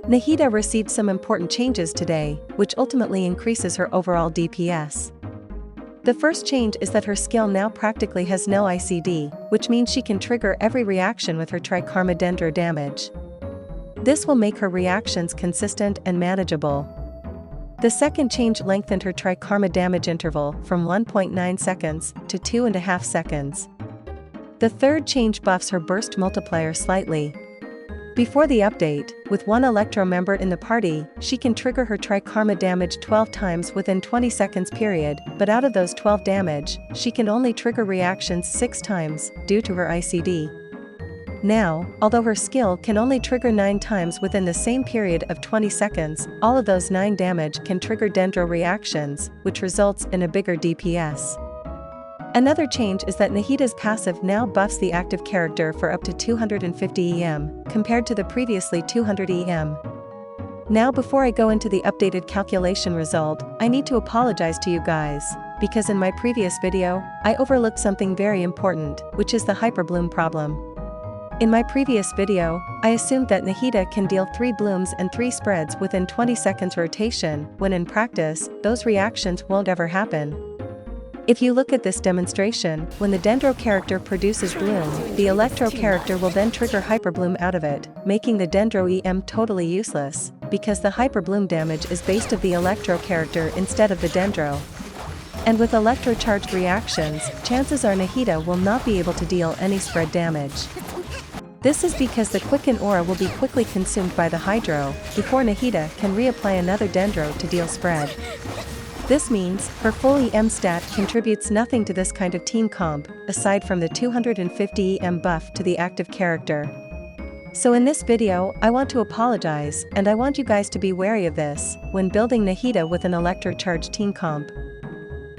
Nahida received some important changes today, which ultimately increases her overall DPS. The first change is that her skill now practically has no ICD, which means she can trigger every reaction with her Trikarma Dendro damage. This will make her reactions consistent and manageable. The second change lengthened her Trikarma damage interval from 1.9 seconds to 2.5 seconds. The third change buffs her burst multiplier slightly. Before the update, with one Electro member in the party, she can trigger her Trikarma damage 12 times within 20 seconds period, but out of those 12 damage, she can only trigger reactions 6 times, due to her ICD. Now, although her skill can only trigger 9 times within the same period of 20 seconds, all of those 9 damage can trigger Dendro reactions, which results in a bigger DPS. Another change is that Nahida's passive now buffs the active character for up to 250 EM, compared to the previously 200 EM. Now before I go into the updated calculation result, I need to apologize to you guys, because in my previous video, I overlooked something very important, which is the Hyperbloom problem. In my previous video, I assumed that Nahida can deal 3 blooms and 3 spreads within 20 seconds rotation, when in practice, those reactions won't ever happen. If you look at this demonstration, when the Dendro character produces bloom, the Electro character will then trigger Hyperbloom out of it, making the Dendro EM totally useless, because the Hyperbloom damage is based of the Electro character instead of the Dendro. And with Electro-charged reactions, chances are Nahida will not be able to deal any spread damage. This is because the Quicken aura will be quickly consumed by the Hydro, before Nahida can reapply another Dendro to deal spread. This means, her full EM stat contributes nothing to this kind of team comp, aside from the 250 EM buff to the active character. So in this video, I want to apologize, and I want you guys to be wary of this, when building Nahida with an Electro-charged team comp.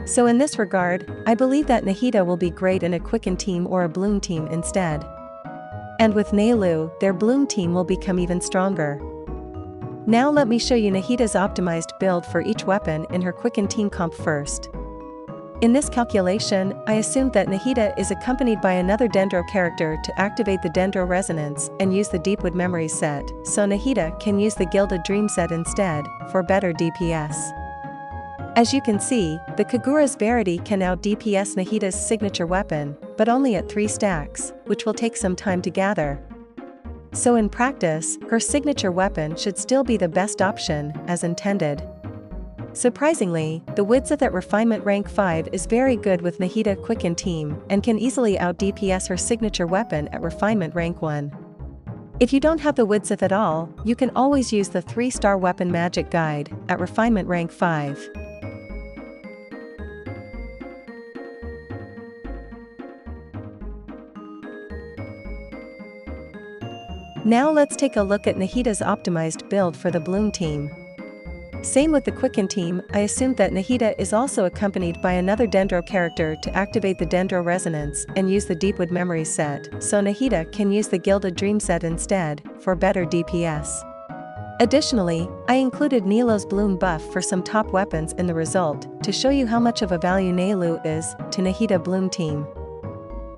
So in this regard, I believe that Nahida will be great in a Quicken team or a Bloom team instead. And with Naylu, their Bloom team will become even stronger. Now let me show you Nahida's optimized build for each weapon in her Quicken team comp first. In this calculation, I assumed that Nahida is accompanied by another Dendro character to activate the Dendro Resonance and use the Deepwood Memories set, so Nahida can use the Gilded Dream set instead, for better DPS. As you can see, the Kagura's Verity can out DPS Nahida's signature weapon, but only at 3 stacks, which will take some time to gather. So in practice, her signature weapon should still be the best option, as intended. Surprisingly, the WIDSITH at Refinement Rank 5 is very good with Nahida Quicken team, and can easily out DPS her signature weapon at Refinement Rank 1. If you don't have the WIDSITH at all, you can always use the 3-star Weapon Magic Guide, at Refinement Rank 5. Now let's take a look at Nahida's optimized build for the Bloom team. Same with the Quicken team, I assumed that Nahida is also accompanied by another Dendro character to activate the Dendro Resonance and use the Deepwood Memories set, so Nahida can use the Gilded Dream set instead, for better DPS. Additionally, I included Nilou's Bloom buff for some top weapons in the result, to show you how much of a value Naylu is to Nahida Bloom team.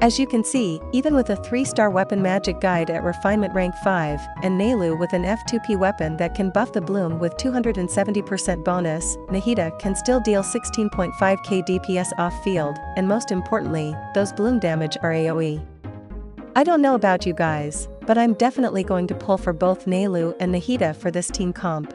As you can see, even with a 3-star Weapon Magic Guide at Refinement Rank 5, and Naylu with an F2P weapon that can buff the Bloom with 270% bonus, Nahida can still deal 16.5k DPS off-field, and most importantly, those Bloom damage are AoE. I don't know about you guys, but I'm definitely going to pull for both Naylu and Nahida for this team comp.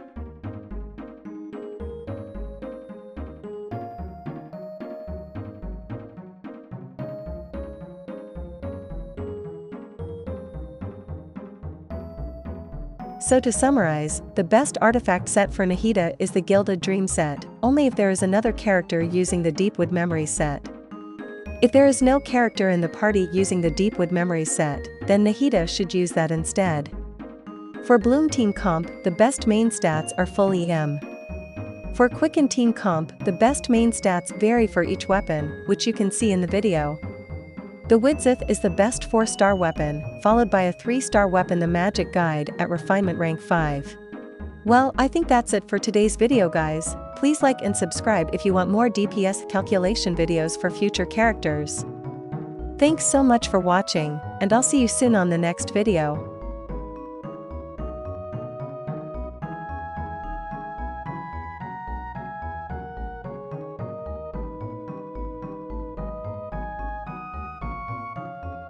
So to summarize, the best artifact set for Nahida is the Gilded Dream set, only if there is another character using the Deepwood Memories set. If there is no character in the party using the Deepwood Memories set, then Nahida should use that instead. For Bloom team comp, the best main stats are full EM. For Quicken team comp, the best main stats vary for each weapon, which you can see in the video. The WIDSITH is the best 4-star weapon, followed by a 3-star weapon, the Magic Guide, at Refinement Rank 5. Well, I think that's it for today's video, guys. Please like and subscribe if you want more DPS calculation videos for future characters. Thanks so much for watching, and I'll see you soon on the next video.